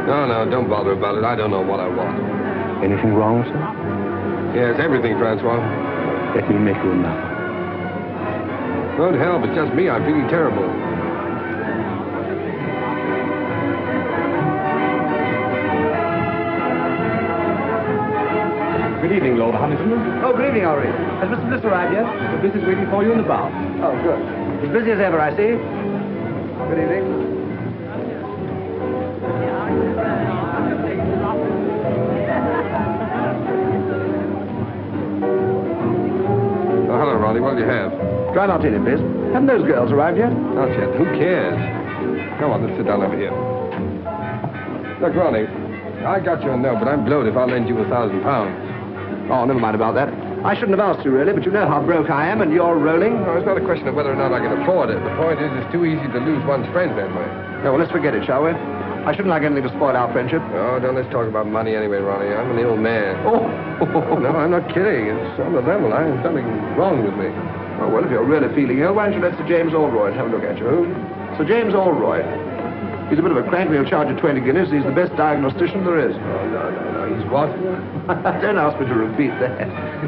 No, don't bother about it. I don't know what I want. Anything wrong, sir? Yes, everything, Francois. Let me make you another. Won't help. It's just me. I'm feeling terrible. Good evening, Lord Huntington. Oh, good evening, Henri. Has Mr. Bliss arrived yet? The Bliss is waiting for you in the bar. Oh, good. As busy as ever, I see. Good evening. Oh, hello, Ronnie. What do you have? Dry martini, please. Haven't those girls arrived yet? Not yet. Who cares? Come on, let's sit down over here. Look, Ronnie, I got your note, but I'm blowed if I'll lend you £1,000. Oh, never mind about that. I shouldn't have asked you, really, but you know how broke I am, and you're rolling. No, it's not a question of whether or not I can afford it. The point is, it's too easy to lose one's friends that way. No, well, let's forget it, shall we? I shouldn't like anything to spoil our friendship. Oh, don't let's talk about money anyway, Ronnie. I'm an ill man. Oh, No, I'm not kidding. It's on the level. There's something wrong with me. Oh, well, if you're really feeling ill, why don't you let Sir James Allroyd have a look at you? Sir James Allroyd. He's a bit of a crank, and he'll charge you 20 guineas. He's the best diagnostician there is. Oh, no. He's what? Don't ask me to repeat that.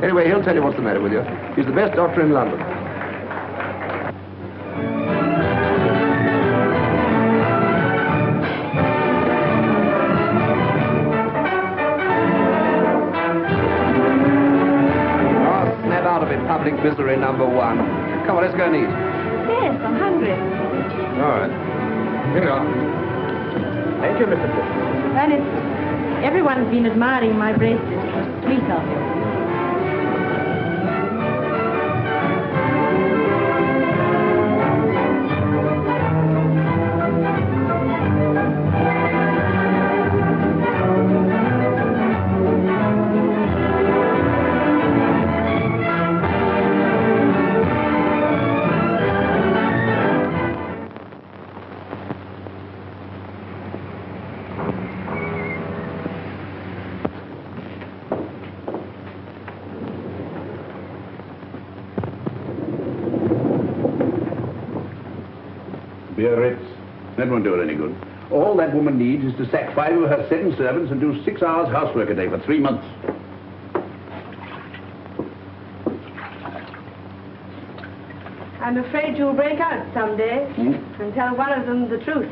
Anyway, he'll tell you what's the matter with you. He's the best doctor in London. Oh, snap out of it, public misery number one. Come on, let's go and eat. Yes, I'm hungry. All right. Here we are. Thank you, Mr. Bliss. Ernest, everyone's been admiring my bracelet. It was sweet of you. Biarritz. That won't do her any good. All that woman needs is to sack 5 of her 7 servants and do 6 hours housework a day for 3 months. I'm afraid you'll break out someday and tell one of them the truth.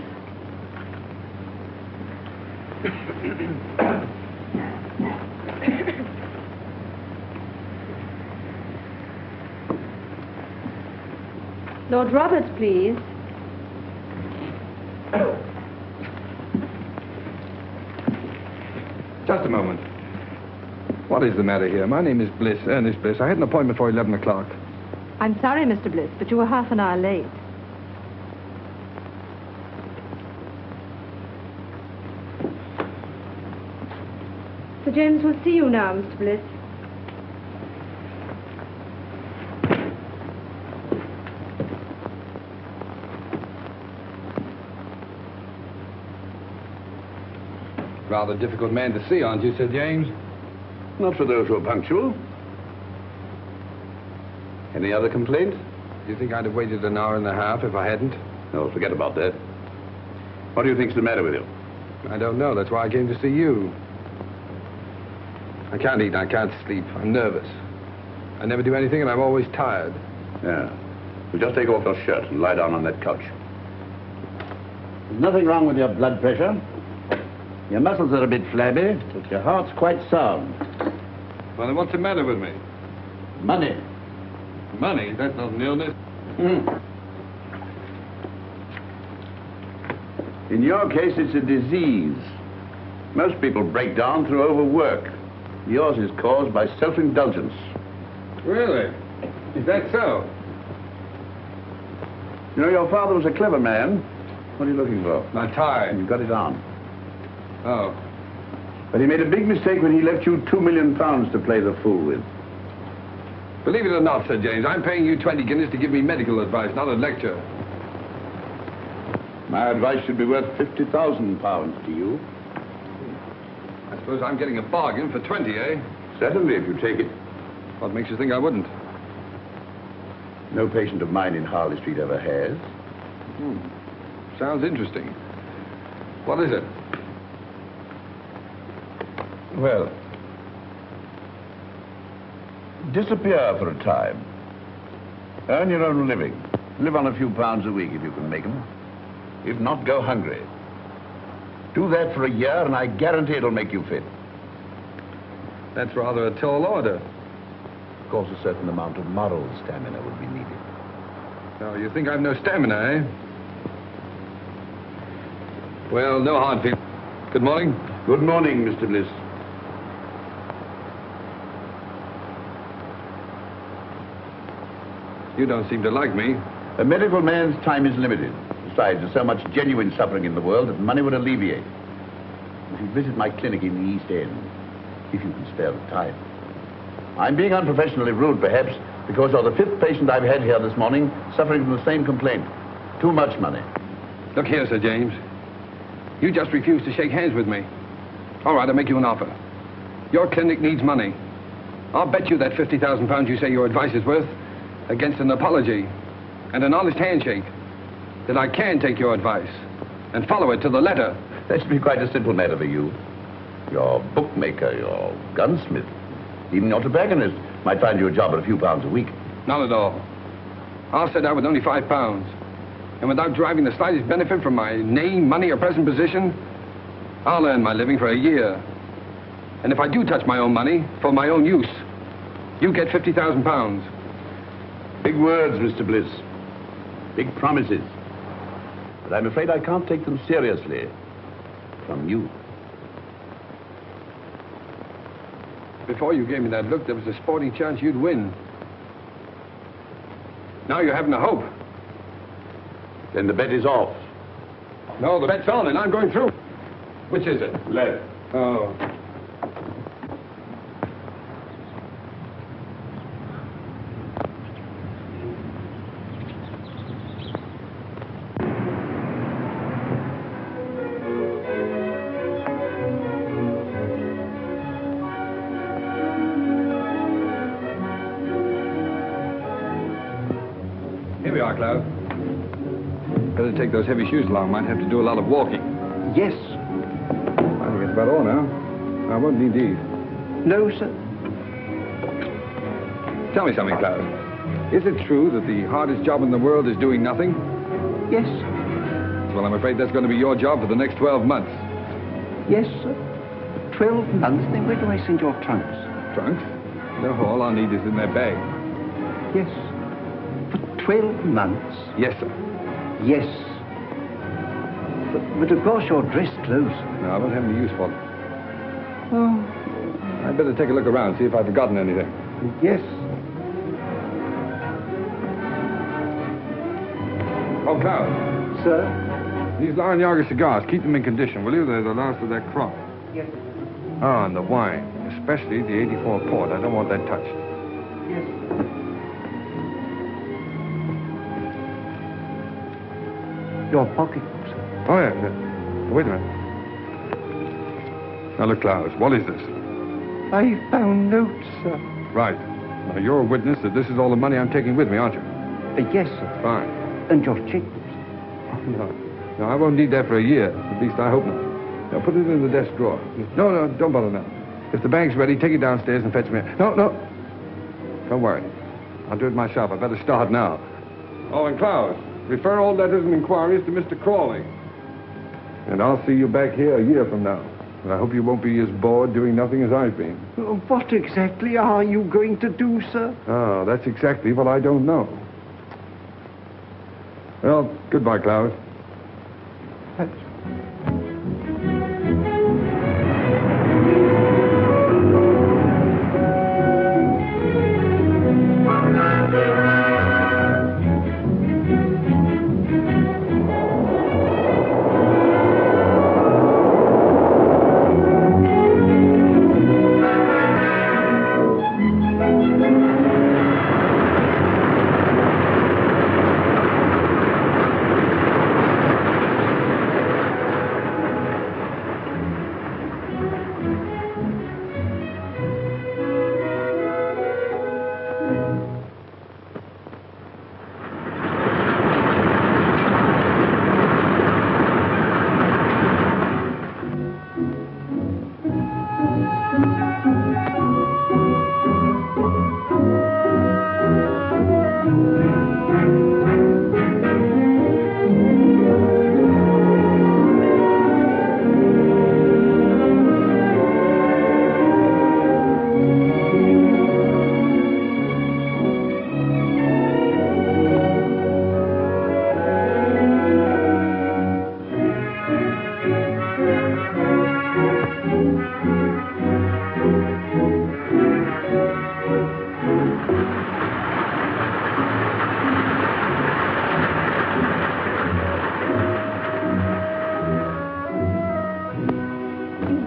Lord Roberts, please. Just a moment. What is the matter here? My name is Bliss, Ernest Bliss. I had an appointment for 11 o'clock. I'm sorry, Mr. Bliss, but you were half an hour late. Sir James will see you now, Mr. Bliss. Rather difficult man to see, aren't you, Sir James? Not for those who are punctual. Any other complaint? Do you think I'd have waited an hour and a half if I hadn't? No, forget about that. What do you think's the matter with you? I don't know. That's why I came to see you. I can't eat. I can't sleep. I'm nervous. I never do anything, and I'm always tired. Yeah. Well, just take off your shirt and lie down on that couch. There's nothing wrong with your blood pressure. Your muscles are a bit flabby, but your heart's quite sound. Well, then what's the matter with me? Money. Money? That's not an illness. In your case, it's a disease. Most people break down through overwork. Yours is caused by self-indulgence. Really? Is that so? You know, your father was a clever man. What are you looking for? My tie. You got it on. Oh. But he made a big mistake when he left you £2 million to play the fool with. Believe it or not, Sir James, I'm paying you 20 guineas to give me medical advice, not a lecture. My advice should be worth £50,000 to you. I suppose I'm getting a bargain for 20, eh? Certainly, if you take it. What makes you think I wouldn't? No patient of mine in Harley Street ever has. Sounds interesting. What is it? Well, disappear for a time. Earn your own living. Live on a few pounds a week if you can make them. If not, go hungry. Do that for a year and I guarantee it'll make you fit. That's rather a tall order. Of course, a certain amount of moral stamina would be needed. Oh, you think I've no stamina, eh? Well, no hard feelings. Good morning. Good morning, Mr. Bliss. You don't seem to like me. A medical man's time is limited. Besides, there's so much genuine suffering in the world that money would alleviate. If you visit my clinic in the East End, if you can spare the time. I'm being unprofessionally rude, perhaps, because you're the 5th patient I've had here this morning suffering from the same complaint. Too much money. Look here, Sir James. You just refused to shake hands with me. All right, I'll make you an offer. Your clinic needs money. I'll bet you that £50,000 you say your advice is worth against an apology and an honest handshake that I can take your advice and follow it to the letter. That should be quite a simple matter for you. Your bookmaker, your gunsmith, even your tobacconist might find you a job at a few pounds a week. Not at all. I'll set out with only £5. And without deriving the slightest benefit from my name, money, or present position, I'll earn my living for a year. And if I do touch my own money for my own use, you get £50,000. Big words, Mr. Bliss. Big promises. But I'm afraid I can't take them seriously. From you. Before you gave me that look, there was a sporting chance you'd win. Now you're having a hope. Then the bet is off. No, the bet's on, and I'm going through. Which is it? Lead. Oh. Here we are, Cloud. Better take those heavy shoes along. Might have to do a lot of walking. Yes. I think that's about all now. I won't need these. No, sir. Tell me something, Cloud. Is it true that the hardest job in the world is doing nothing? Yes. Well, I'm afraid that's going to be your job for the next 12 months. Yes, sir. 12 months? Then where do I send your trunks? Trunks? No, all I'll need is in their bag. Yes. For 12 months? Yes, sir. Yes. But of course you're dressed close. No, I won't have any use for them. Oh, I'd better take a look around, see if I've forgotten anything. yes. Oh, Cloud. Sir? These Larnaga cigars, keep them in condition, will you? They're the last of that crop. Yes. Oh, and the wine, especially the 84 port. I don't want that touched. Yes. Your pocketbook, sir. Oh, yeah. Wait a minute. Now, look, Klaus, what is this? I found notes, sir. Right. Now, you're a witness that this is all the money I'm taking with me, aren't you? Yes, sir. Fine. And your checkbooks. Oh, no. No, I won't need that for a year. At least I hope not. Now, put it in the desk drawer. No, don't bother now. If the bank's ready, take it downstairs and fetch me. No. Don't worry. I'll do it myself. I better start now. Oh, and Klaus, refer all letters and inquiries to Mr. Crawley. And I'll see you back here a year from now. And I hope you won't be as bored doing nothing as I've been. What exactly are you going to do, sir? Oh, that's exactly what I don't know. Well, goodbye, Klaus.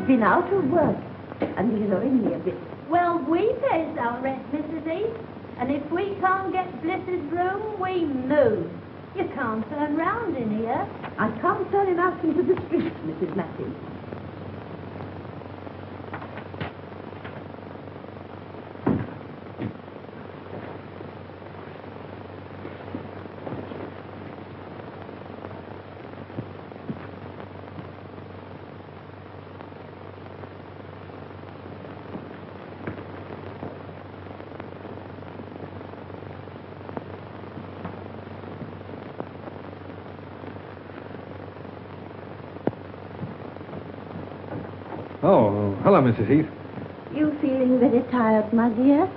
been out of work, and he's owing me a bit. Well, we pays our rent, Mrs. East. And if we can't get Bliss's room, we move. You can't turn round in here. I can't turn him out into the street, Mrs. Matthews. Oh, hello, Mrs. Heath. You feeling very tired, my dear?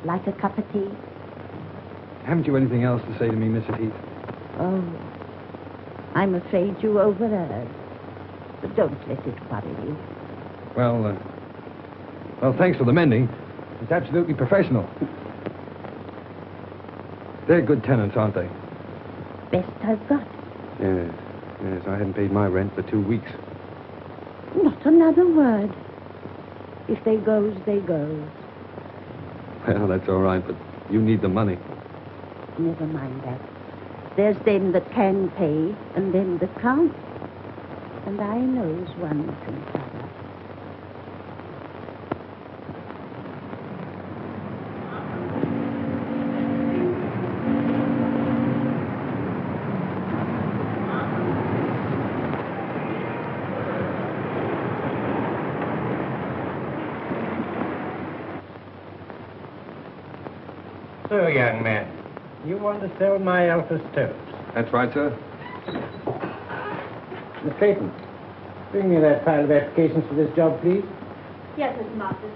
Like a cup of tea? Haven't you anything else to say to me, Mrs. Heath? Oh, I'm afraid you overheard. But don't let it worry you. Well, thanks for the mending. It's absolutely professional. They're good tenants, aren't they? Best I've got. Yes, I hadn't paid my rent for 2 weeks. Not another word. If they goes, they goes. Well, that's all right, but you need the money. Never mind that. There's them that can pay and them that can't. And I knows one from t'other. So, young man, you want to sell my Alpha stoves? That's right, sir. Miss Clayton, bring me that pile of applications for this job, please. Yes, Mr. Masters.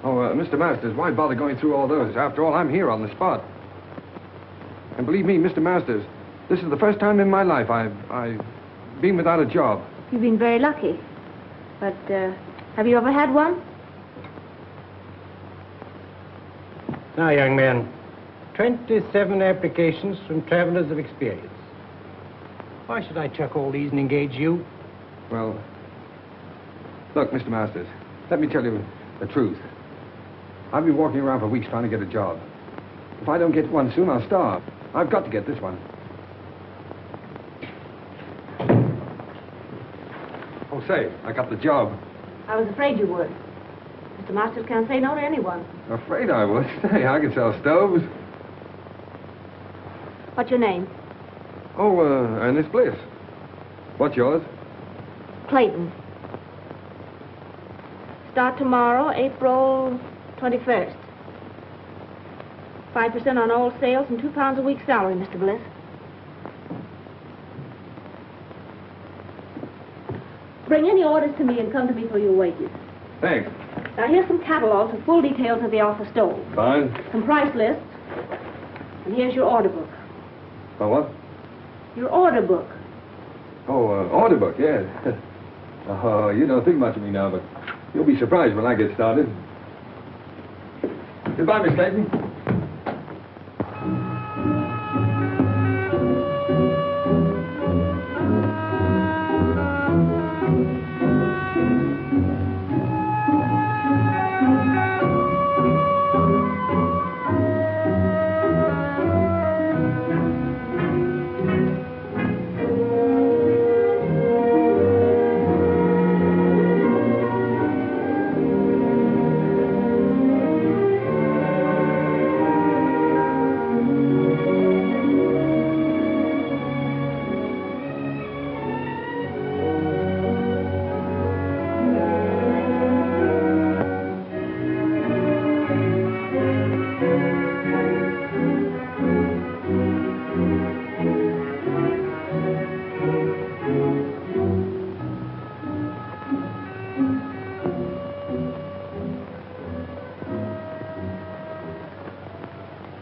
Oh, Mr. Masters, why bother going through all those? After all, I'm here on the spot. And believe me, Mr. Masters, this is the first time in my life I've been without a job. You've been very lucky. But, have you ever had one? Now, young man, 27 applications from travelers of experience. Why should I chuck all these and engage you? Well, look, Mr. Masters, let me tell you the truth. I've been walking around for weeks trying to get a job. If I don't get one soon, I'll starve. I've got to get this one. Oh, say, I got the job. I was afraid you would. Mr. Masters can't say no to anyone. Afraid I would. Say, I can sell stoves. What's your name? Oh, Ernest Bliss. What's yours? Clayton. Start tomorrow, April 21st. 5% on all sales and £2 a week salary, Mr. Bliss. Bring any orders to me and come to me for your wages. Thanks. Now, here's some catalogs with full details of the Alpha stove. Fine. Some price lists. And here's your order book. Oh, what? Your order book. Oh, order book, yes. Oh, you don't think much of me now, but you'll be surprised when I get started. Goodbye, Miss Clayton.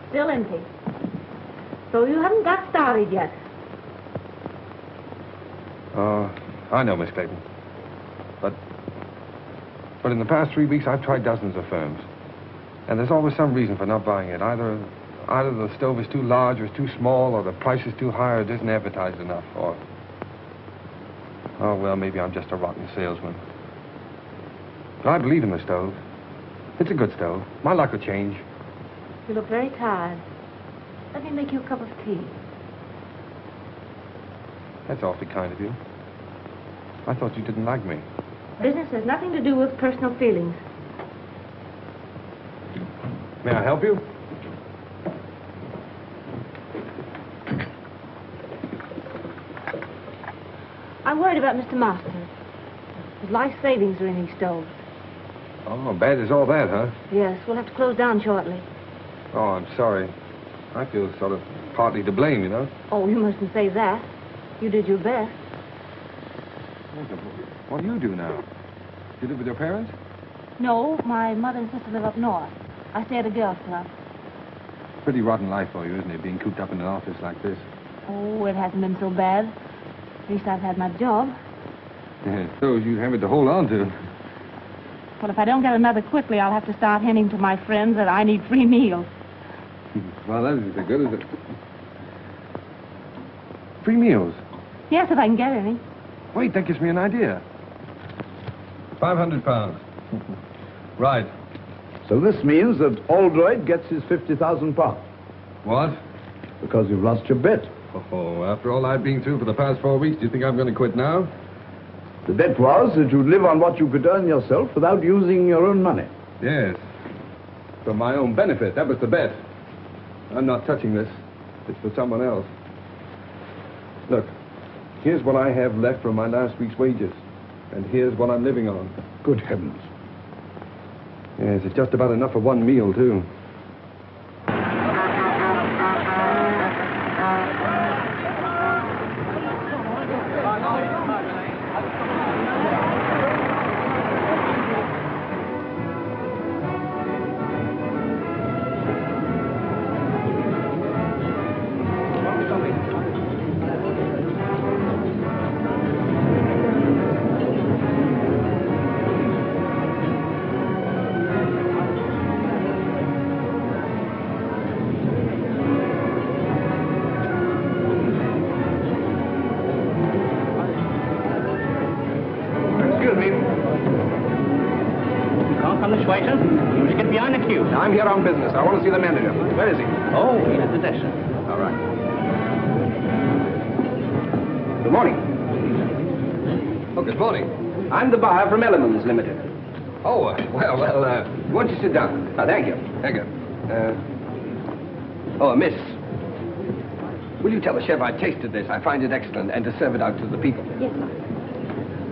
Still empty. So you haven't got started yet. I know, Miss Clayton. But in the past 3 weeks, I've tried dozens of firms. And there's always some reason for not buying it. Either the stove is too large or it's too small, or the price is too high or it isn't advertised enough, or Oh, well, maybe I'm just a rotten salesman. But I believe in the stove. It's a good stove. My luck will change. You look very tired. Let me make you a cup of tea. That's awfully kind of you. I thought you didn't like me. Business has nothing to do with personal feelings. May I help you? I'm worried about Mr. Masters. His life savings are in his stove. Oh, bad as all that, huh? Yes, we'll have to close down shortly. Oh, I'm sorry. I feel sort of partly to blame, you know. Oh, you mustn't say that. You did your best. What do you do now? You live with your parents? No, my mother and sister live up north. I stay at a girls' club. Pretty rotten life for you, isn't it, being cooped up in an office like this? Oh, it hasn't been so bad. At least I've had my job. Yeah, so you have it to hold on to. Well, if I don't get another quickly, I'll have to start hinting to my friends that I need free meals. Well, that isn't so good, is it? Free meals? Yes, if I can get any. Wait, that gives me an idea. 500 pounds. Right. So this means that Aldroyd gets his 50,000 pounds. What? Because you've lost your bet. Oh, after all I've been through for the past 4 weeks, do you think I'm going to quit now? The bet was that you'd live on what you could earn yourself without using your own money. Yes. For my own benefit. That was the bet. I'm not touching this. It's for someone else. Look, here's what I have left from my last week's wages. And here's what I'm living on. Good heavens. Yes, it's just about enough for one meal, too. I'm here on business. I want to see the manager. Where is he? Oh, he's at the desk. All right. Good morning. Oh, good morning. I'm the buyer from Elements Limited. Oh, well, why don't you sit down? Oh, thank you. Thank you. Miss. Will you tell the chef I tasted this? I find it excellent, and to serve it out to the people. Yes, sir.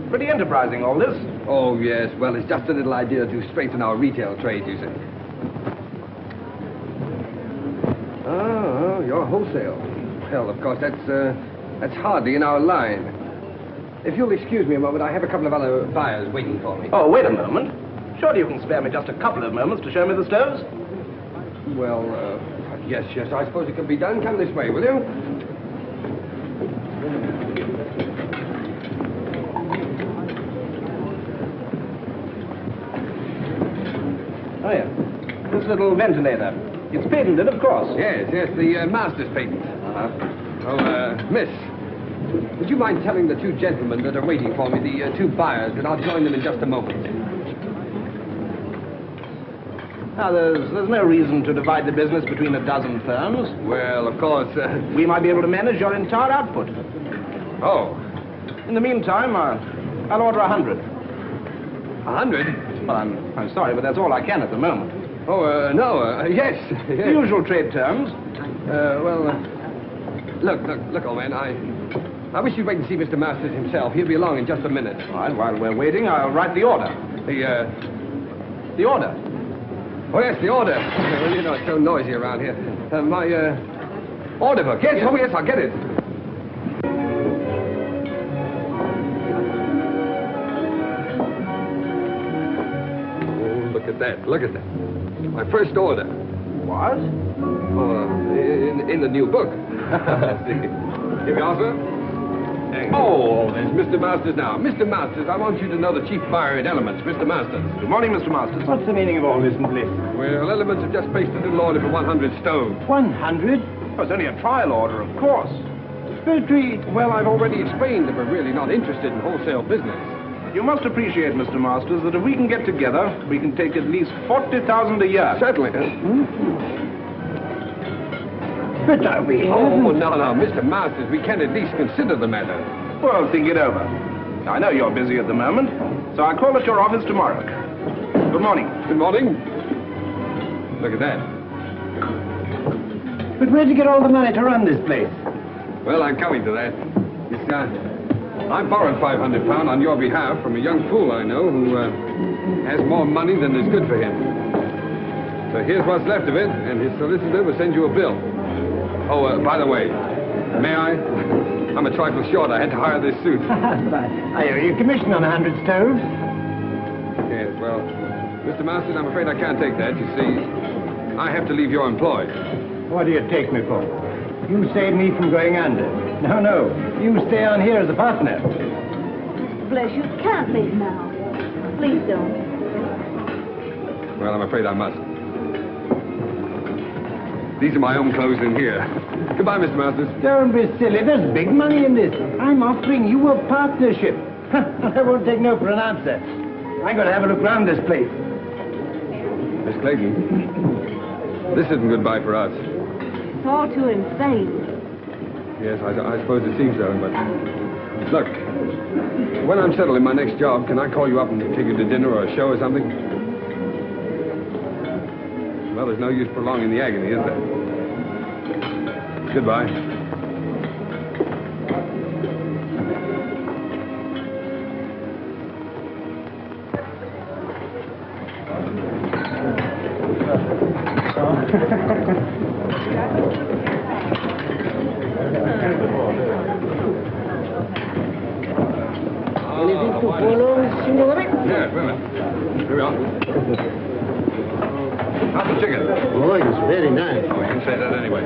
Pretty enterprising, all this. Oh, yes. Well, it's just a little idea to strengthen our retail trade, you see. Oh, you're wholesale. Well, of course, that's hardly in our line. If you'll excuse me a moment, I have a couple of other buyers waiting for me. Oh, wait a moment. Surely you can spare me just a couple of moments to show me the stoves? Well, yes, I suppose it can be done. Come this way, will you? Oh, yeah. This little ventilator. It's patented, of course. Yes, the master's patent. Miss, would you mind telling the two gentlemen that are waiting for me, the two buyers, that I'll join them in just a moment? Now, there's no reason to divide the business between a dozen firms. Well, of course, We might be able to manage your entire output. Oh, In the meantime, I'll order 100. 100? Well, I'm sorry, but that's all I can at the moment. Oh, no, yes. The usual trade terms. Look, old man, I wish you'd wait and see Mr. Masters himself. He'll be along in just a minute. All right, while we're waiting, I'll write the order. The order. Oh, yes, the order. Well, you know, it's so noisy around here. My order book. Yes, oh, yes, I'll get it. Oh, look at that. My first order. What? Oh, in the new book. Here we are, sir. Oh, there's Mr. Masters now. Mr. Masters, I want you to know the chief buyer at Elements, Mr. Masters. Good morning, Mr. Masters. What's the meaning of all this, Bliss? Well, Elements have just placed a little order for 100 stoves. 100? Oh, it's only a trial order, of course. factory. Well, I've already explained that we're really not interested in wholesale business. You must appreciate, Mr. Masters, that if we can get together, we can take at least 40,000 a year. Certainly. But are we? Oh, no, Mr. Masters, we can at least consider the matter. Well, think it over. I know you're busy at the moment, so I'll call at your office tomorrow. Good morning. Good morning. Look at that. But where'd you get all the money to run this place? Well, I'm coming to that. I borrowed £500 on your behalf from a young fool I know who has more money than is good for him. So here's what's left of it, and his solicitor will send you a bill. Oh, by the way, may I? I'm a trifle short. I had to hire this suit. I owe you commission on 100 stoves. Yes, well, Mr. Masters, I'm afraid I can't take that. You see, I have to leave your employ. What do you take me for? You saved me from going under. No, you stay on here as a partner. Bless you, can't leave now. Please don't. Well, I'm afraid I must. These are my own clothes in here. Goodbye, Mr. Masters. Don't be silly. There's big money in this. I'm offering you a partnership. I won't take no for an answer. I'm going to have a look round this place. Miss Clayton, this isn't goodbye for us. It's all too insane. Yes, I suppose it seems so, but... Look, when I'm settled in my next job, can I call you up and take you to dinner or a show or something? Well, there's no use prolonging the agony, is there? Goodbye. Anything to follow, signore? Yeah, wait a minute. Here we are. How's the chicken? Oh, it's very nice. Oh, you can say that anyway.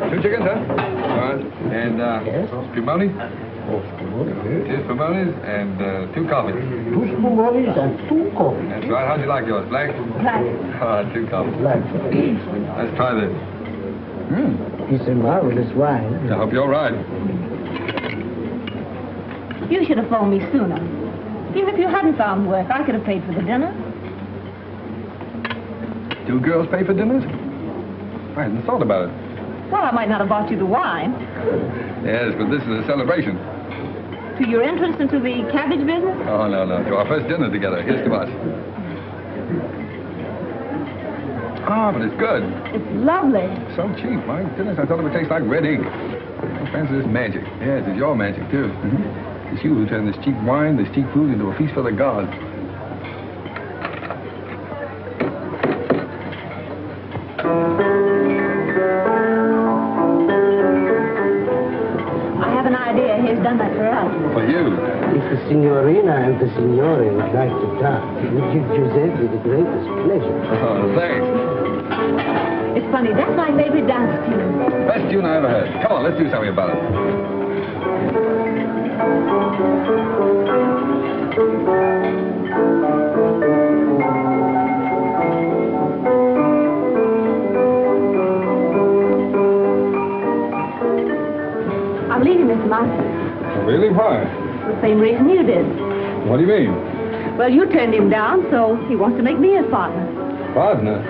2 chickens, huh? All right. And, spumoni? Two spumoni's and 2 coffees. 2 spumoni's and 2 coffees. That's right. How'd you like yours? Black? Black. 2 coffees. Black. Let's try this. It's a marvelous wine. I hope you're right. You should have phoned me sooner. Even if you hadn't found work, I could have paid for the dinner. 2 girls pay for dinners? I hadn't thought about it. Well, I might not have bought you the wine. Yes, but this is a celebration. To your entrance into the cabbage business? Oh, no. To our first dinner together. Here's to us. Ah, but it's good. It's lovely. So cheap. My goodness, I thought it would taste like red ink. I fancy this magic. Yes, it's your magic, too. It's you who turned this cheap wine, this cheap food into a feast for the gods. I have an idea. He's done that for us. For you. If the signorina and the signore would like to dance, we give Giuseppe the greatest pleasure. Oh, thanks. It's funny. That's my favorite dance tune. Best tune I ever heard. Come on, let's do something about it. I'm leaving Mr. Masters. Really? Why? For the same reason you did. What do you mean? Well, you turned him down, so he wants to make me his partner. Partner?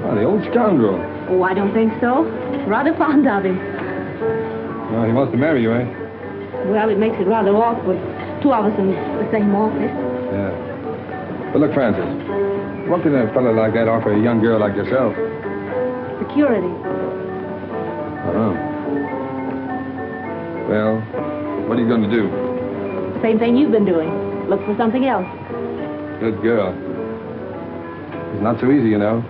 Oh, the old scoundrel. Oh, I don't think so. Rather fond of him. Oh, he wants to marry you, eh? Well, it makes it rather awkward. 2 of us in the same office. Yeah. But look, Francis, what can a fellow like that offer a young girl like yourself? Security. Oh. Well, what are you going to do? Same thing you've been doing. Look for something else. Good girl. It's not so easy, you know.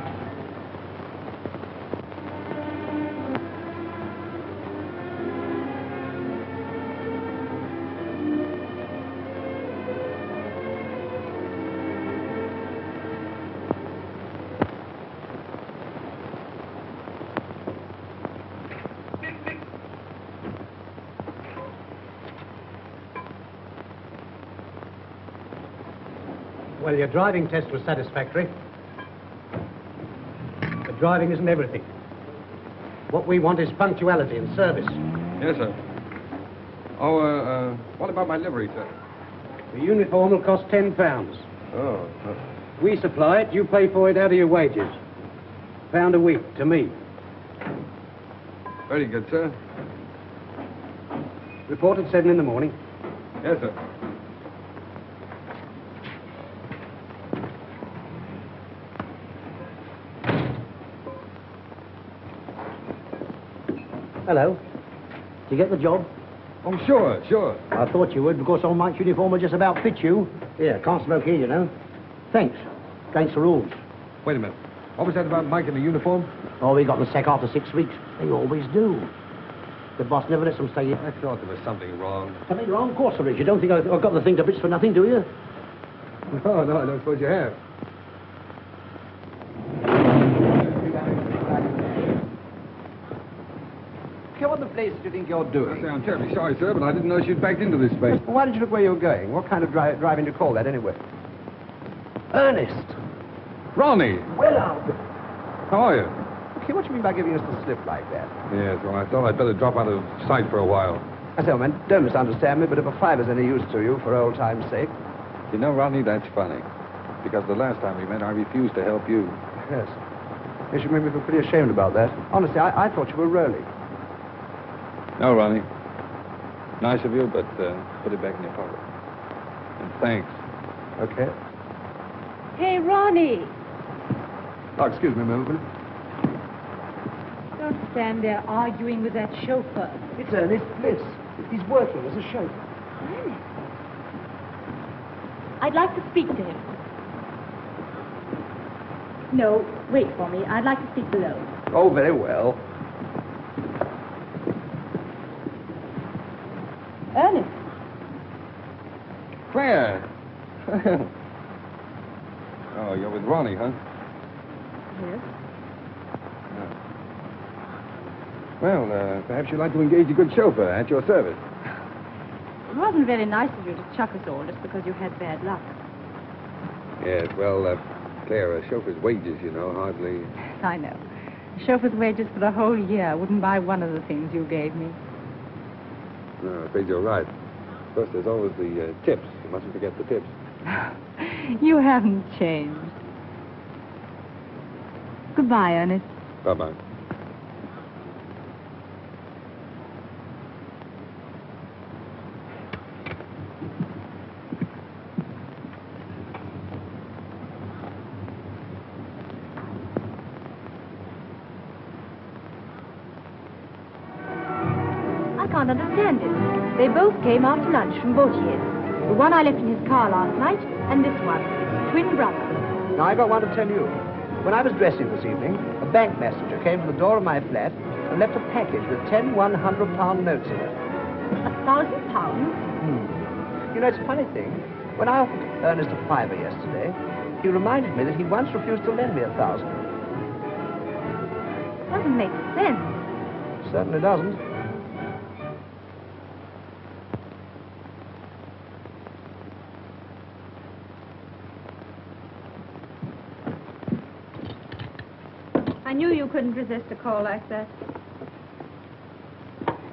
Well, your driving test was satisfactory. But driving isn't everything. What we want is punctuality and service. Yes, sir. Oh, what about my livery, sir? The uniform will cost £10. Oh, We supply it, you pay for it out of your wages. £1 a week to me. very good, sir. Report at 7 in the morning. Yes, sir. Hello. Did you get the job? Oh, sure, sure. I thought you would, because on Mike's uniform will just about fit you. Yeah, can't smoke here, you know. Thanks. Against the rules. Wait a minute. What was that about Mike in the uniform? Oh, we got the sack after 6 weeks. They always do. The boss never lets them stay here. I thought there was something wrong. Something wrong? Of course there is. You don't think I've got the thing to bits for nothing, do you? No, I don't suppose you have. What the place do you think you're doing? I'm terribly sorry, sir, but I didn't know she'd backed into this space. Why did you look where you were going? What kind of driving do you call that, anyway? Ernest! Ronnie! Well, Albert! How are you? Okay, what do you mean by giving us the slip like that? Yes, well, I thought I'd better drop out of sight for a while. I say, man, don't misunderstand me, but if a fiver's any use to you, for old time's sake. You know, Ronnie, that's funny. Because the last time we met, I refused to help you. Yes. You should make me feel pretty ashamed about that. Honestly, I thought you were Rolly. No, Ronnie. Nice of you, but put it back in your pocket. And thanks. Okay. Hey, Ronnie. Oh, excuse me, Milton. Don't stand there arguing with that chauffeur. It's Ernest Bliss. He's working as a chauffeur. Ernest. I'd like to speak to him. No, wait for me. I'd like to speak below. Oh, very well. Ernest. Claire! Oh, you're with Ronnie, huh? Yes. Well, perhaps you'd like to engage a good chauffeur at your service. It wasn't very nice of you to chuck us all just because you had bad luck. Yes, well, Claire, a chauffeur's wages, you know, hardly... I know. A chauffeur's wages for the whole year wouldn't buy one of the things you gave me. No, I'm afraid you're right. Plus, there's always the tips. You mustn't forget the tips. You haven't changed. Goodbye, Ernest. Bye-bye. I can't understand it. They both came after lunch from Bautier's. The one I left in his car last night, and this one, twin brothers. Now, I got one to tell you. When I was dressing this evening, a bank messenger came to the door of my flat and left a package with 10 100-pound notes in it. £1,000? You know, it's a funny thing. When I offered Ernest a fiver yesterday, he reminded me that he once refused to lend me 1,000. Doesn't make sense. Certainly doesn't. I knew you couldn't resist a call like that.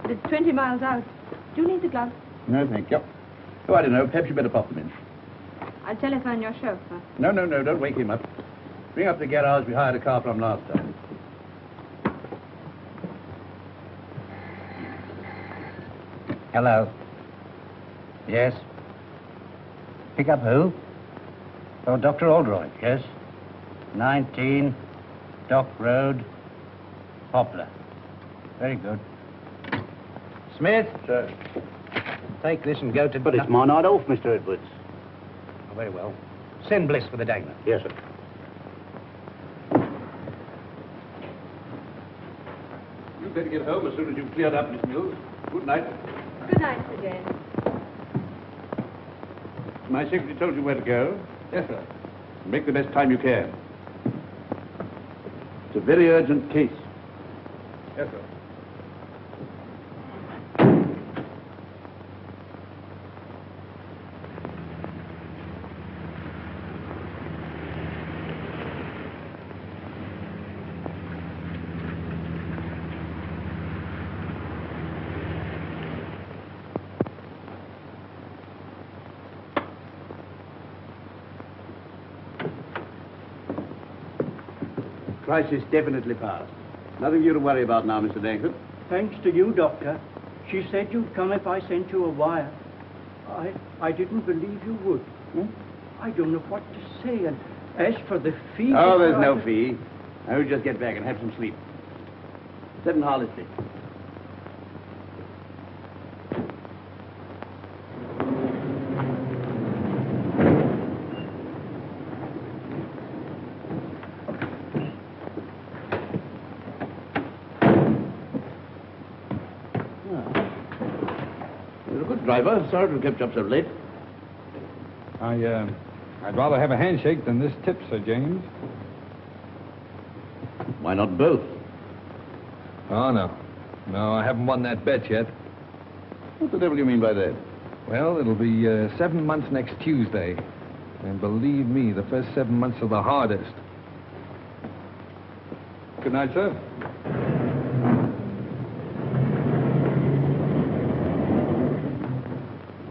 But it's 20 miles out. Do you need the gloves? No, thank you. Oh, I don't know. Perhaps you better pop them in. I'll telephone your chauffeur. No, don't wake him up. Bring up the garage we hired a car from last time. Hello. Yes? Pick up who? Oh, Dr. Oldroyd, yes? 19 Dock Road, Poplar. Very good. Smith? Sir. Take this and go to... But it's my night off, Mr. Edwards. Oh, very well. Send Bliss for the dagger. Yes, sir. You'd better get home as soon as you've cleared up, Miss Mills. Good night. Good night, Sir James. My secretary told you where to go. Yes, sir. Make the best time you can. It's a very urgent case. Yes, sir. Crisis definitely past. Nothing for you to worry about now, Mr. Dankford. Thanks to you, Doctor. She said you'd come if I sent you a wire. I didn't believe you would. I don't know what to say, and as for the fee... Oh, there's no fee. I will just get back and have some sleep. 7 Harley Street. You're a good driver. Sorry to have kept you up so late. I'd rather have a handshake than this tip, Sir James. Why not both? Oh, no. No, I haven't won that bet yet. What the devil do you mean by that? Well, it'll be 7 months next Tuesday. And believe me, the first 7 months are the hardest. Good night, sir.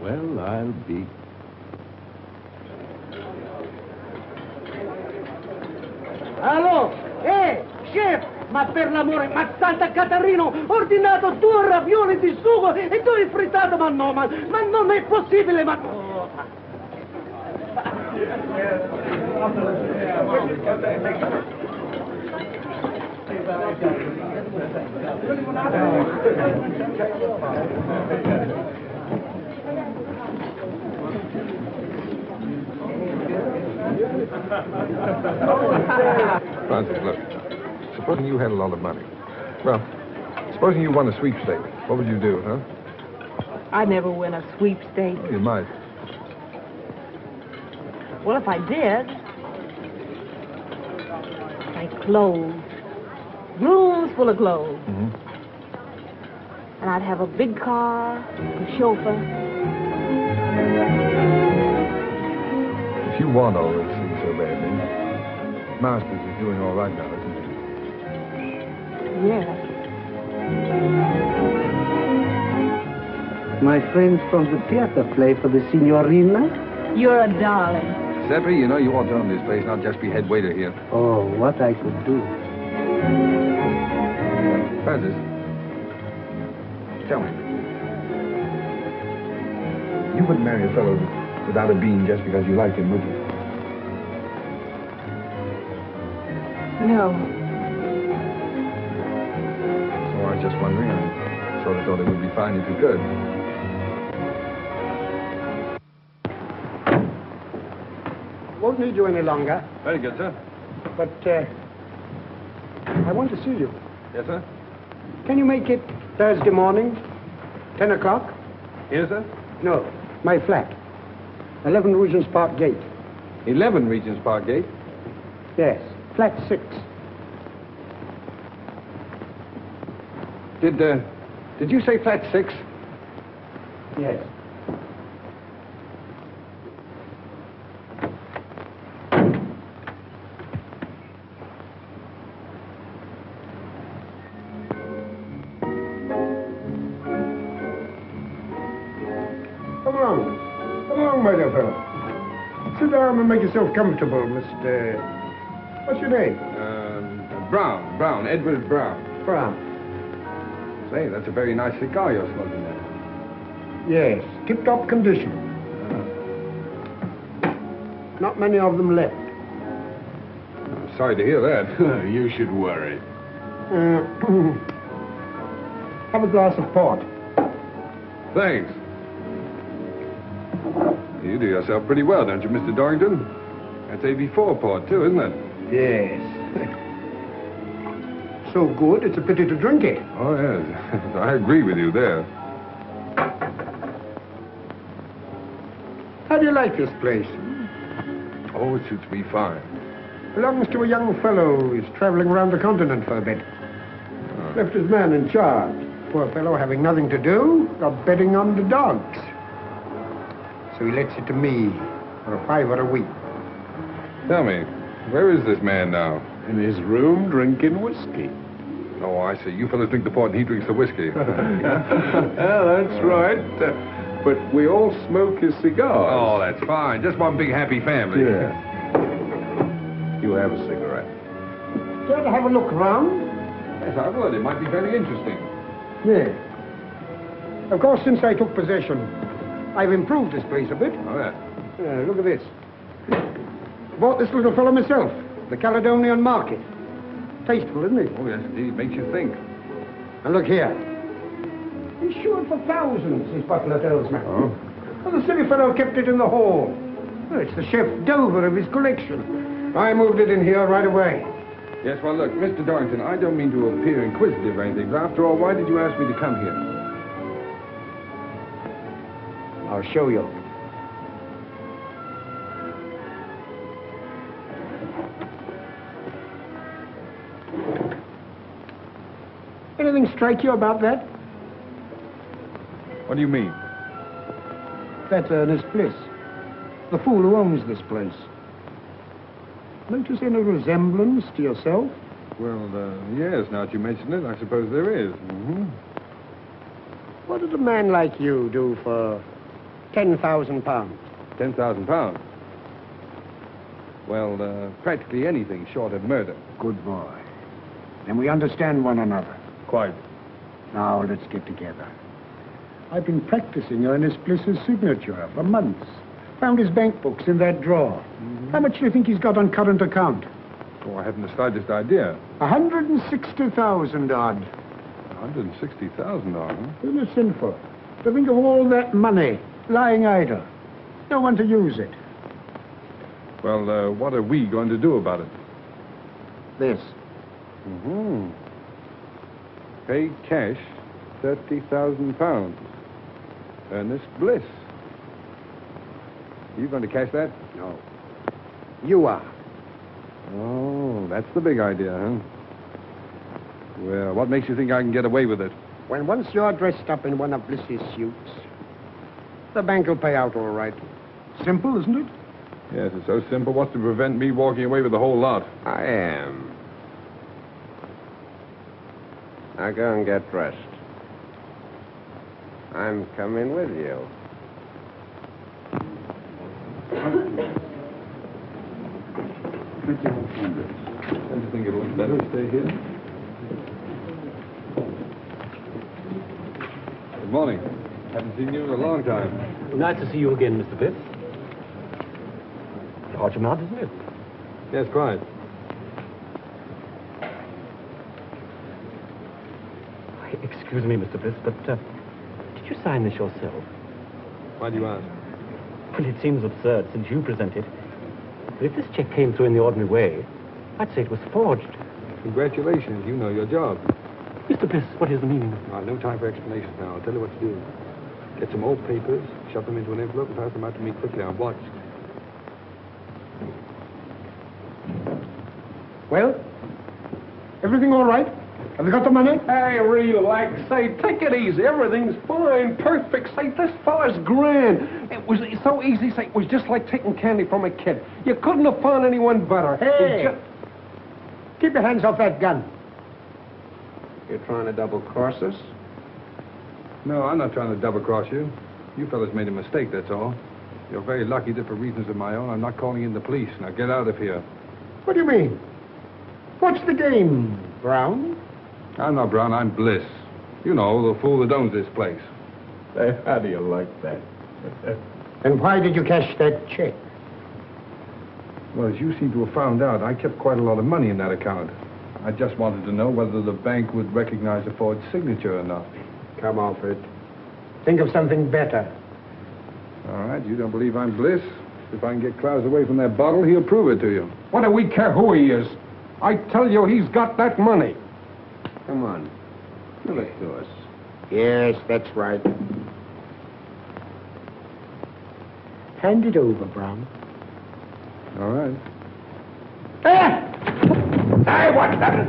Well, I'll be... Allo? Chef! Ma per l'amore, ma Santa Catarino, ho ordinato 2 ravioli di sugo e 2 frittato, ma no, ma non è possibile, ma... Oh. Francis, look. Supposing you had a lot of money. Well, supposing you won a sweepstake, what would you do, huh? I never win a sweepstake. You might. Well, if I did, my clothes, rooms full of clothes. Mm-hmm. And I'd have a big car, a chauffeur. If you want all those things so badly, Masters is doing all right now, isn't he? Yes. My friends from the theater play for the signorina? You're a darling. Seppi, you know you ought to own this place, not just be head waiter here. Oh, what I could do. Francis, tell me. You wouldn't marry a fellow without a bean just because you liked him, would you? No. So I was just wondering. I sort of thought it would be fine if you could. Won't need you any longer, Very good, sir. but I want to see you. Yes, sir? Can you make it Thursday morning, 10 o'clock? Here, sir? No, my flat. 11 Regent's Park Gate. 11 Regent's Park Gate. Yes, flat 6. Did you say flat 6? Yes. Come along, my dear fellow. Sit down and make yourself comfortable, Mr. What's your name? Brown, Edward Brown. Brown. Say, that's a very nice cigar you're smoking there. Yes, tip-top condition. Not many of them left. I'm sorry to hear that. You should worry. Have a glass of port. Thanks. You do yourself pretty well, don't you, Mr. Dorrington? That's AB4 port, too, isn't it? Yes. So good, it's a pity to drink it. Oh, yes. I agree with you there. How do you like this place? Oh, it suits me fine. Belongs to a young fellow who's traveling around the continent for a bit. Left his man in charge. Poor fellow having nothing to do, got betting on the dogs. So he lets it to me for a $5 a week. Tell me, where is this man now? In his room, drinking whiskey. Oh, I see. You fellas drink the port and he drinks the whiskey. That's right. But we all smoke his cigars. Oh, that's fine. Just one big happy family. Yeah. You have a cigarette. Care to have a look round? Yes, I would. It might be very interesting. Yeah. Of course, since I took possession, I've improved this place a bit. Oh, yeah. Look at this. Bought this little fellow myself, the Caledonian Market. Tasteful, isn't it? Oh, yes, indeed. Makes you think. And look here. Insured for thousands, his butler tells me. Oh? Well, the silly fellow kept it in the hall. Well, it's the chef d'oeuvre of his collection. I moved it in here right away. Yes, well, look, Mr. Dorrington, I don't mean to appear inquisitive or anything, but after all, why did you ask me to come here? I'll show you. Anything strike you about that? What do you mean? That's Ernest Bliss, the fool who owns this place. Notice any resemblance to yourself? Well, yes, now that you mention it, I suppose there is. Mm-hmm. What did a man like you do for £10,000? £10,000? Well, practically anything short of murder. Good boy. Then we understand one another. Quite. Now, let's get together. I've been practicing Ernest Bliss's signature for months. Found his bank books in that drawer. Mm-hmm. How much do you think he's got on current account? Oh, I haven't the slightest idea. 160,000 odd. 160,000 odd, huh? Isn't it sinful to think of all that money lying idle? No one to use it. Well, what are we going to do about it? This. Mm-hmm. Pay cash £30,000. Ernest Bliss. You going to cash that? No. You are. Oh, that's the big idea, huh? Well, what makes you think I can get away with it? When once you're dressed up in one of Bliss's suits, the bank will pay out all right. Simple, isn't it? Yes, it's so simple. What's to prevent me walking away with the whole lot? I am. Now go and get dressed. I'm coming with you. Don't you think it would better to stay here? Good morning. Haven't seen you in a long time. Nice to see you again, Mr. Bliss. Large amount, isn't it? Yes, quite. Excuse me, Mr. Bliss, but did you sign this yourself? Why do you ask? Well, it seems absurd since you present it. But if this check came through in the ordinary way, I'd say it was forged. Congratulations. You know your job. Mr. Bliss, what is the meaning? No time for explanations now. I'll tell you what to do. Get some old papers, shove them into an envelope, and pass them out to me quickly. I'm watched. Well, everything all right? Have you got the money? Hey, relax. Say, take it easy. Everything's fine, perfect. Say, this fella's grand. It was so easy. Say, it was just like taking candy from a kid. You couldn't have found anyone better. Hey! Keep your hands off that gun. You're trying to double-cross us? No, I'm not trying to double-cross you. You fellas made a mistake, that's all. You're very lucky that for reasons of my own, I'm not calling in the police. Now get out of here. What do you mean? What's the game, Brown? I'm not Brown, I'm Bliss. You know, the fool that owns this place. Hey, how do you like that? And why did you cash that check? Well, as you seem to have found out, I kept quite a lot of money in that account. I just wanted to know whether the bank would recognize a forged signature or not. Come off it. Think of something better. All right, you don't believe I'm Bliss? If I can get Klaus away from that bottle, he'll prove it to you. What do we care who he is? I tell you, he's got that money. Come on. Give it to us. Yes, that's right. Hand it over, Brown. All right. Hey, what's that?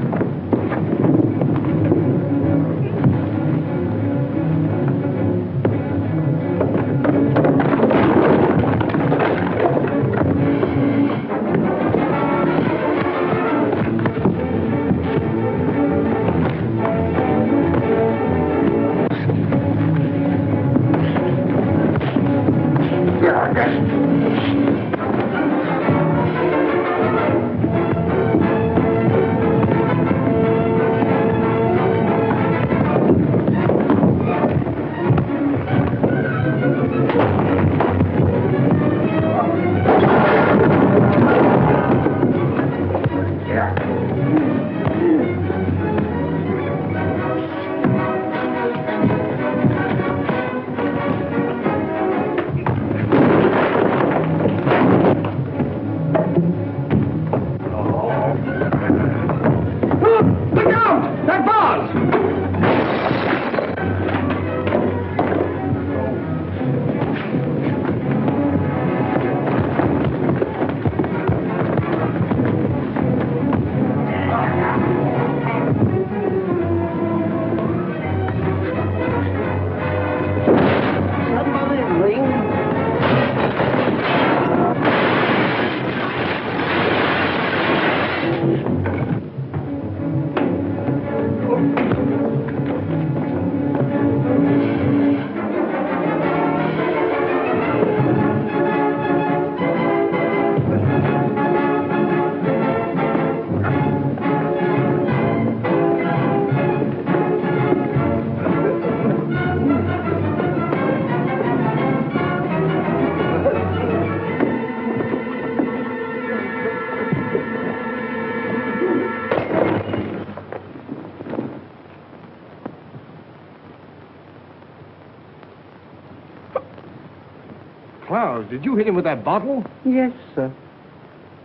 Klaus, did you hit him with that bottle? Yes, sir.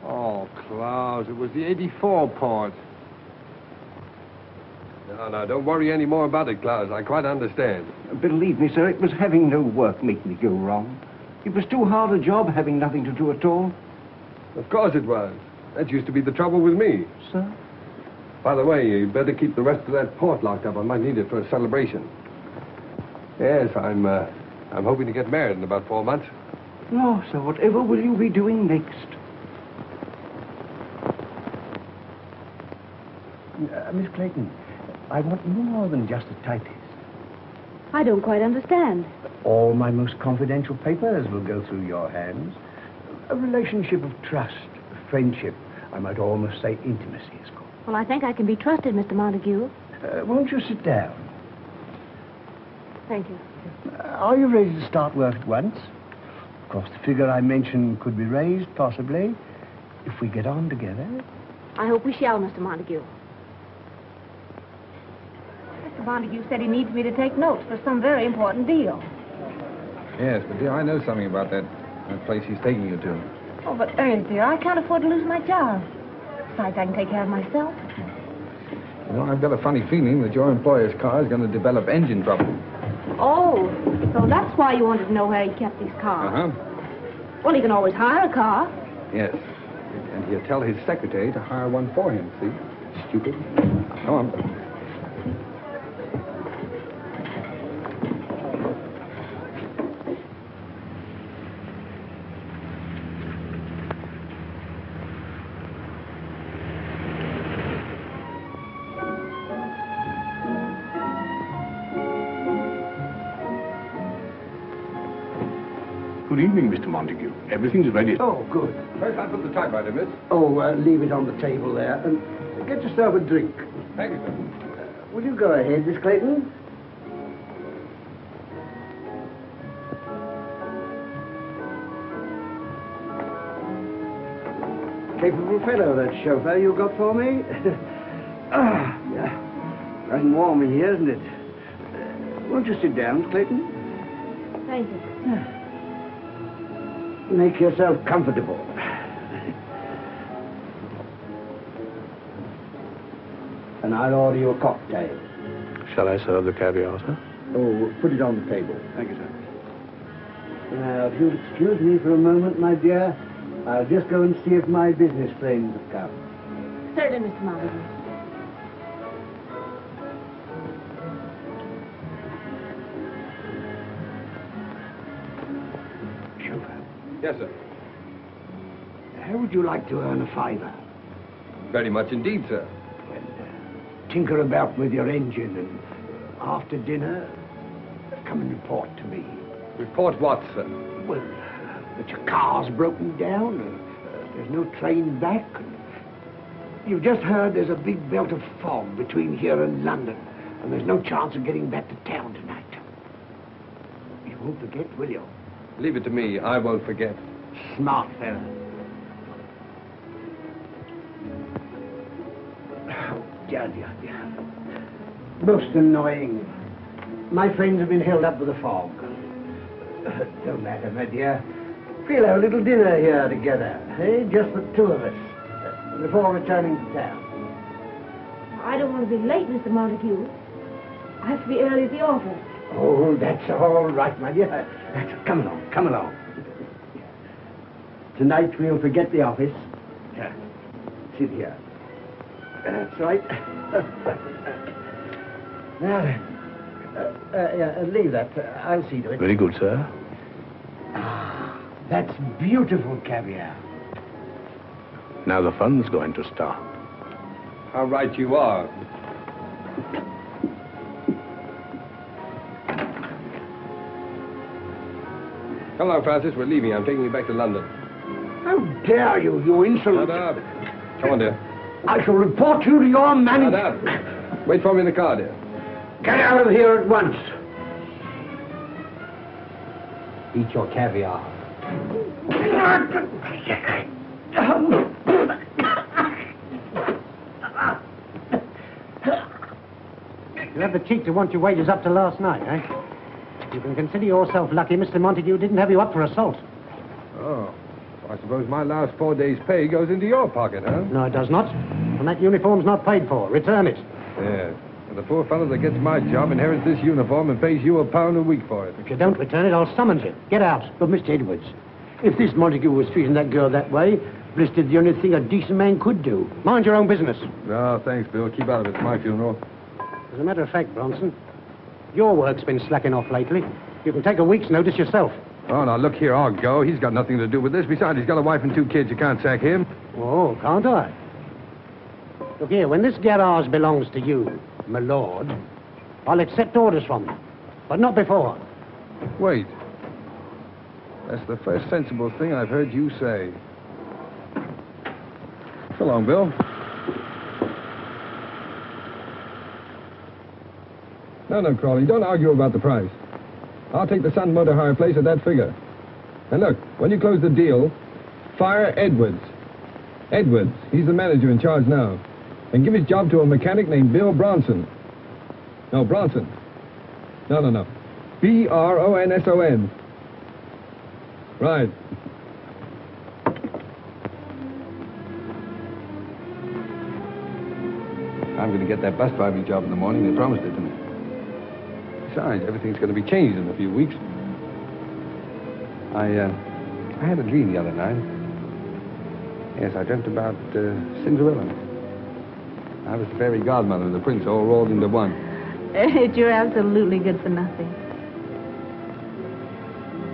Oh, Klaus, it was the 84 port. No, don't worry any more about it, Klaus. I quite understand. Believe me, sir, it was having no work make me go wrong. It was too hard a job having nothing to do at all. Of course it was. That used to be the trouble with me. Sir? By the way, you'd better keep the rest of that port locked up. I might need it for a celebration. Yes, I'm hoping to get married in about 4 months. No, sir, whatever will you be doing next? Miss Clayton, I want no more than just a typist. I don't quite understand. All my most confidential papers will go through your hands. A relationship of trust, friendship, I might almost say intimacy is called. Well, I think I can be trusted, Mr. Montague. Won't you sit down? Thank you. Are you ready to start work at once? Of course, the figure I mentioned could be raised, possibly, if we get on together. I hope we shall, Mr. Montague. Mr. Montague said he needs me to take notes for some very important deal. Yes, but dear, I know something about that place he's taking you to. Oh, but Ernest, dear, I can't afford to lose my job. Besides, I can take care of myself. You know, I've got a funny feeling that your employer's car is going to develop engine trouble. Oh, so that's why you wanted to know where he kept his car. Uh-huh. Well, he can always hire a car. Yes. And he'll tell his secretary to hire one for him, see? Stupid. Come on. Good evening, Mr. Montague. Everything's ready. Oh, good. First, I put the typewriter, miss. Oh, leave it on the table there. And get yourself a drink. Thank you, sir. Will you go ahead, Miss Clayton? Capable fellow, that chauffeur you got for me. Yeah. Nice and warm in here, isn't it? Won't you sit down, Clayton? Thank you. Make yourself comfortable. And I'll order you a cocktail. Shall I serve the caviar, sir? Oh, put it on the table. Thank you, sir. Now, if you'll excuse me for a moment, my dear, I'll just go and see if my business friends have come. Certainly, Mr. Montague. Chauffeur, Yes, sir. how would you like to earn a fiver? Very much indeed, sir. Tinker about with your engine, and after dinner, come and report to me. Report what, sir? Well, that your car's broken down, and there's no train back. And you've just heard there's a big belt of fog between here and London, and there's no chance of getting back to town tonight. You won't forget, will you? Leave it to me. I won't forget. Smart fella. Oh, dear. Most annoying. My friends have been held up with the fog. Don't matter, my dear. We'll have a little dinner here together, eh? Just the two of us, before returning to town. I don't want to be late, Mr. Montague. I have to be early at the office. Oh, that's all right, my dear. Come along. Tonight we'll forget the office. Sit here. That's right. Now then, leave that. I'll see to it. Very good, sir. That's beautiful caviar. Now the fun's going to start. How right you are. Come along, Francis. We're leaving. I'm taking you back to London. How dare you, you insolent... Shut up. Come on, dear. I shall report you to your manager. Shut up. Wait for me in the car, dear. Get out of here at once. Eat your caviar. You have the cheek to want your wages up to last night, eh? You can consider yourself lucky Mr. Montague didn't have you up for assault. Oh. I suppose my last 4 days' pay goes into your pocket, huh? No, it does not. And that uniform's not paid for. Return it. Yeah. And the poor fellow that gets my job inherits this uniform and pays you £1 a week for it. If you don't return it, I'll summons you. Get out. But, Mr. Edwards, if this Montague was treating that girl that way, Bliss did the only thing a decent man could do. Mind your own business. No, thanks, Bill. Keep out of it. It's my funeral. As a matter of fact, Bronson, your work's been slacking off lately. You can take a week's notice yourself. Oh, now, look here. I'll go. He's got nothing to do with this. Besides, he's got a wife and 2 kids. You can't sack him. Oh, can't I? Look here, when this garage belongs to you, my lord, I'll accept orders from you. But not before. Wait. That's the first sensible thing I've heard you say. So long, Bill. No, Crawley, don't argue about the price. I'll take the Sun Motor Hire place at that figure. And look, when you close the deal, fire Edwards. Edwards, he's the manager in charge now. And give his job to a mechanic named Bill Bronson. No, Bronson. No. B-R-O-N-S-O-N. Right. I'm going to get that bus driving job in the morning. They promised it to me. Besides, everything's going to be changed in a few weeks. I had a dream the other night. Yes, I dreamt about Cinderella. I was the fairy godmother and the prince all rolled into one. You're absolutely good for nothing.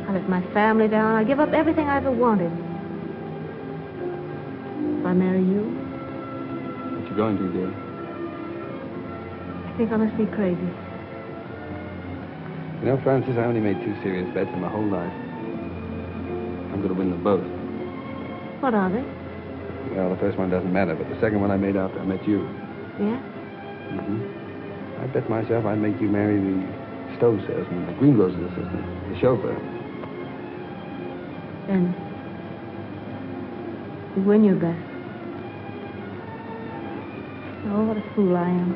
I let my family down. I give up everything I ever wanted. If I marry you, What you going to, dear? I think I must be crazy. You know, Francis, I only made 2 serious bets in my whole life. I'm going to win them both. What are they? Well, the first one doesn't matter, but the second one I made after I met you. Yeah? Mm-hmm. I bet myself I'd make you marry the stove salesman, the greengrocer's assistant, the chauffeur. And you win your bet. Oh, what a fool I am.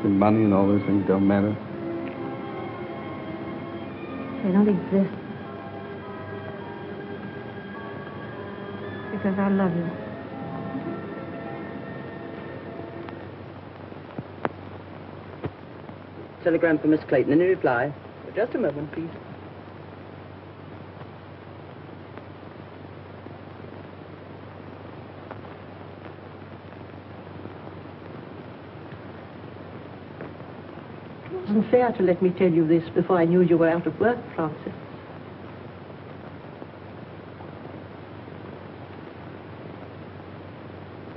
The money and all those things don't matter. They don't exist. Because I love you. Telegram for Miss Clayton. Any reply? Just a moment, please. It wasn't fair to let me tell you this before I knew you were out of work, Francis.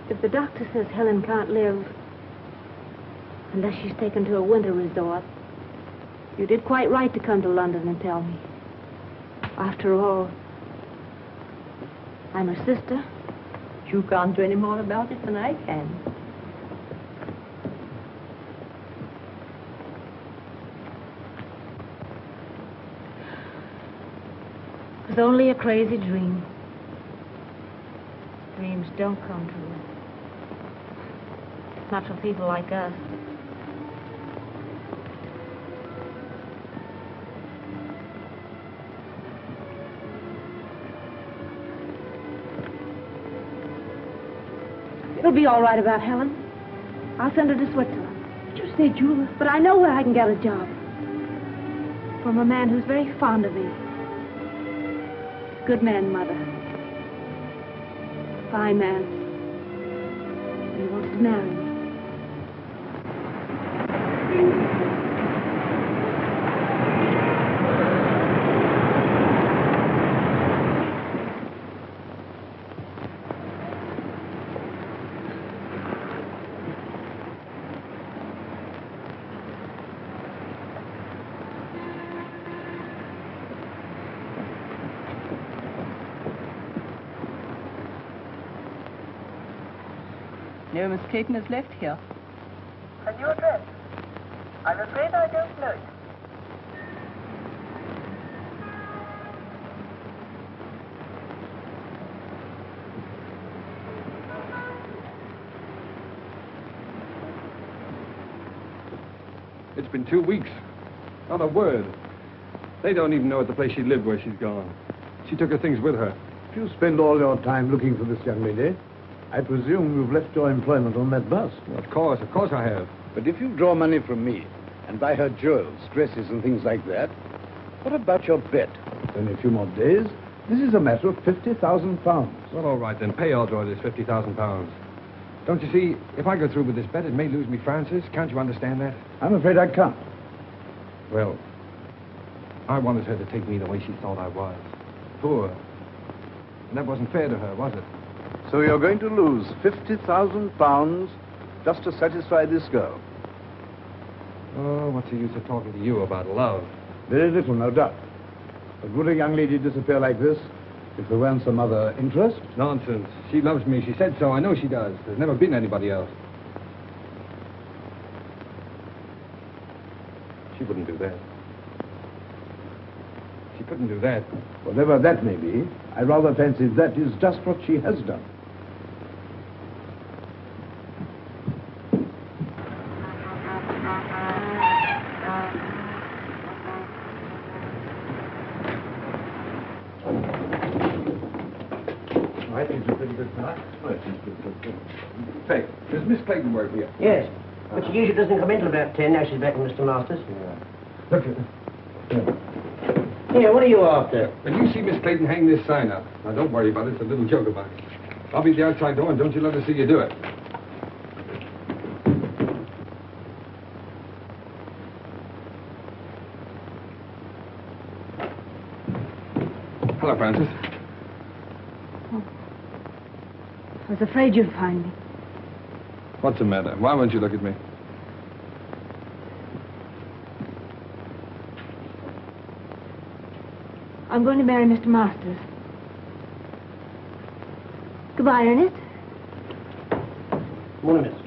If the doctor says Helen can't live unless she's taken to a winter resort, you did quite right to come to London and tell me. After all, I'm her sister. You can't do any more about it than I can. It was only a crazy dream. Dreams don't come true. Not for people like us. It'll be all right about Helen. I'll send her to Switzerland. But you say, Julia... But I know where I can get a job. From a man who's very fond of me. Good man, Mother. Fine man. And he wants to marry me. No, Miss Clayton has left here. A new address? I'm afraid I don't know it. It's been 2 weeks. Not a word. They don't even know at the place she lived where she's gone. She took her things with her. If you spend all your time looking for this young lady, I presume you've left your employment on that bus. Well, of course I have. But if you draw money from me and buy her jewels, dresses, and things like that, what about your bet? In a few more days, this is a matter of £50,000. Well, all right, then pay Audroy this £50,000. Don't you see, if I go through with this bet, it may lose me Francis. Can't you understand that? I'm afraid I can't. Well, I wanted her to take me the way she thought I was. Poor. And that wasn't fair to her, was it? So you're going to lose £50,000 just to satisfy this girl? Oh, what's the use of talking to you about love? Very little, no doubt. But would a young lady disappear like this if there weren't some other interest? Nonsense. She loves me. She said so. I know she does. There's never been anybody else. She wouldn't do that. She couldn't do that. Whatever that may be, I rather fancy that is just what she has done. I think it's a pretty good start. Say, does Miss Clayton work here? Yes, but she usually doesn't come in till about 10. Now she's back with Mr. Masters. Look, Here, what are you after? when you see Miss Clayton hang this sign up, now don't worry about it, it's a little joke about it. I'll be at the outside door and don't you let her see you do it. Hello, Francis. I was afraid you'd find me. What's the matter? Why won't you look at me? I'm going to marry Mr. Masters. Goodbye, Ernest. Morning, miss.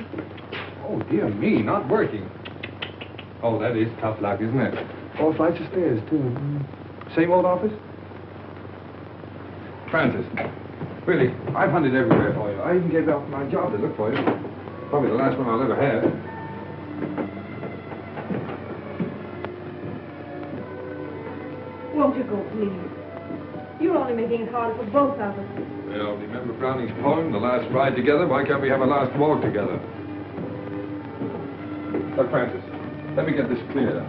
Oh, dear me, not working. Oh, that is tough luck, isn't it? 4 flights of stairs, too. Same old office? Francis, really, I've hunted everywhere for you. I even gave up my job to look for you. Probably the last one I'll ever have. Won't you go, please? You're only making it harder for both of us. Well, remember Browning's poem, The Last Ride Together? Why can't we have a last walk together? Look, Francis, let me get this cleared up.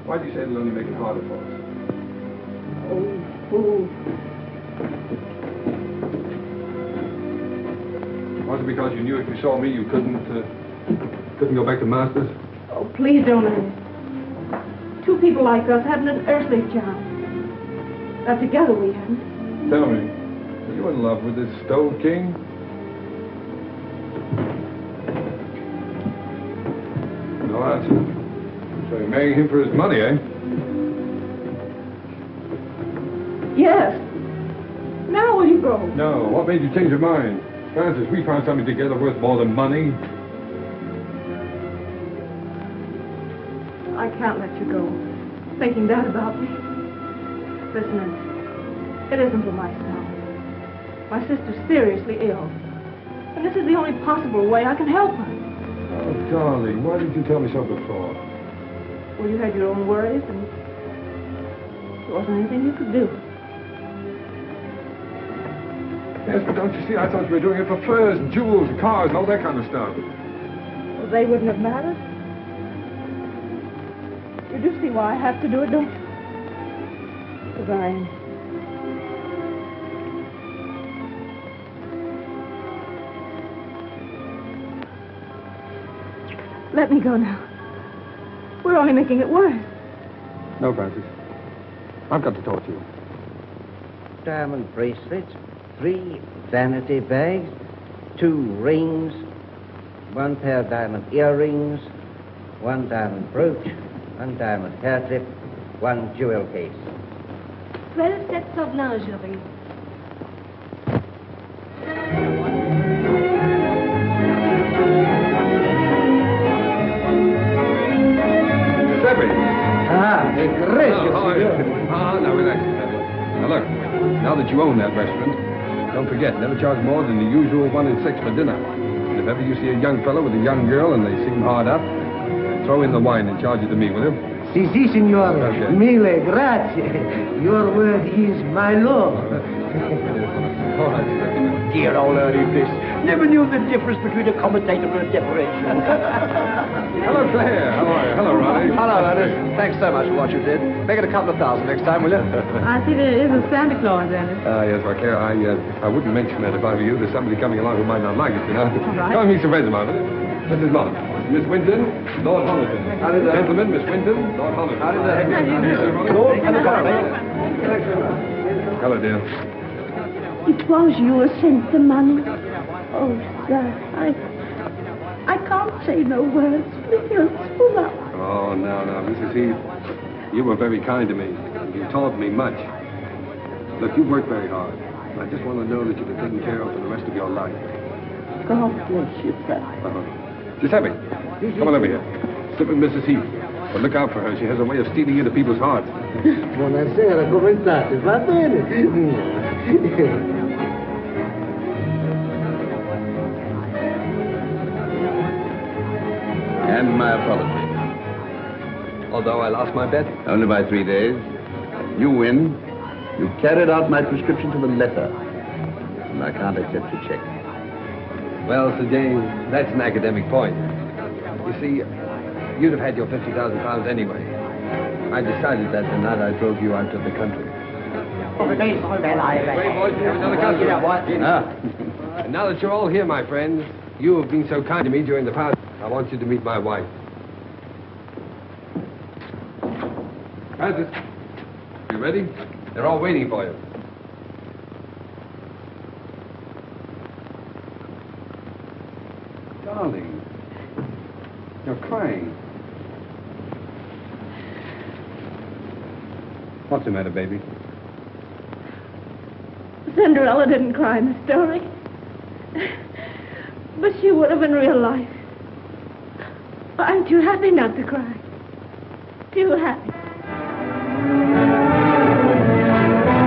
Why do you say it'll only make it harder for us? Was it because you knew if you saw me, you couldn't go back to Masters? Oh, please don't, Ernest. Two people like us haven't an earthly chance. Not together we haven't. Tell me, are you in love with this Stove King? No answer. So you're marrying him for his money, eh? Yes. Now will you go? No. What made you change your mind? Francis, we found something together worth more than money. I can't let you go. Thinking that about me. Listen, Ernest, it isn't for myself. My sister's seriously ill. And this is the only possible way I can help her. Oh, darling, why didn't you tell me so before? Well, you had your own worries, and there wasn't anything you could do. Yes, but don't you see, I thought you were doing it for furs and jewels and cars and all that kind of stuff. Well, they wouldn't have mattered. You do see why I have to do it, don't you? Goodbye. Let me go now. We're only making it worse. No, Francis. I've got to talk to you. Diamond bracelets, 3 vanity bags, 2 rings, 1 pair of diamond earrings, 1 diamond brooch, 1 diamond hair clip, 1 jewel case. 12 sets of lingerie. Now relax. Now look, now that you own that restaurant, don't forget, never charge more than the usual 1 and 6 for dinner. And if ever you see a young fellow with a young girl and they seem hard up, throw in the wine and charge it to me, will you? Si, signore. Okay. Mille grazie. Your word is my law. All right. Dear old Ernie Bliss. Never knew the difference between a commentator and a decoration. Hello, Claire. How are you? Hello, Ronnie. Hello, Ernest. Thanks so much for what you did. Make it a couple of thousand next time, will you? I see there is a Santa Claus, Ernest. Yes, well, Claire, I wouldn't mention that if I were you. There's somebody coming along who might not like it, you know. All right. Come and meet some friends of mine, will you? Mrs. Mott, Miss Winton, Lord Holliton. Gentlemen, Miss Winton, Lord Holliton. Lord and the Hello, dear. It was you who sent the money. Oh, sir, I can't say no words. My throat's full up. Oh, no, Mrs. Heath. You were very kind to me. You taught me much. Look, you worked very hard. I just want to know that you've been taken care of for the rest of your life. God bless you, sir. Giuseppe, come on over here. Sit with Mrs. Heath. But look out for her. She has a way of stealing into people's hearts. Buonasera, come state? Va bene? And my apology. Although I lost my bet. Only by 3 days. You win. You carried out my prescription to the letter. And I can't accept your check. Well, Sir James, that's an academic point. You see, you'd have had your £50,000 anyway. I decided that the night I drove you out of the country. Wait, boys, here's another customer. And now that you're all here, my friends, you have been so kind to me during the past. I want you to meet my wife. Francis, you ready? They're all waiting for you. Darling, you're crying. What's the matter, baby? Cinderella didn't cry in the story. But she would have in real life. I'm too happy not to cry. Too happy.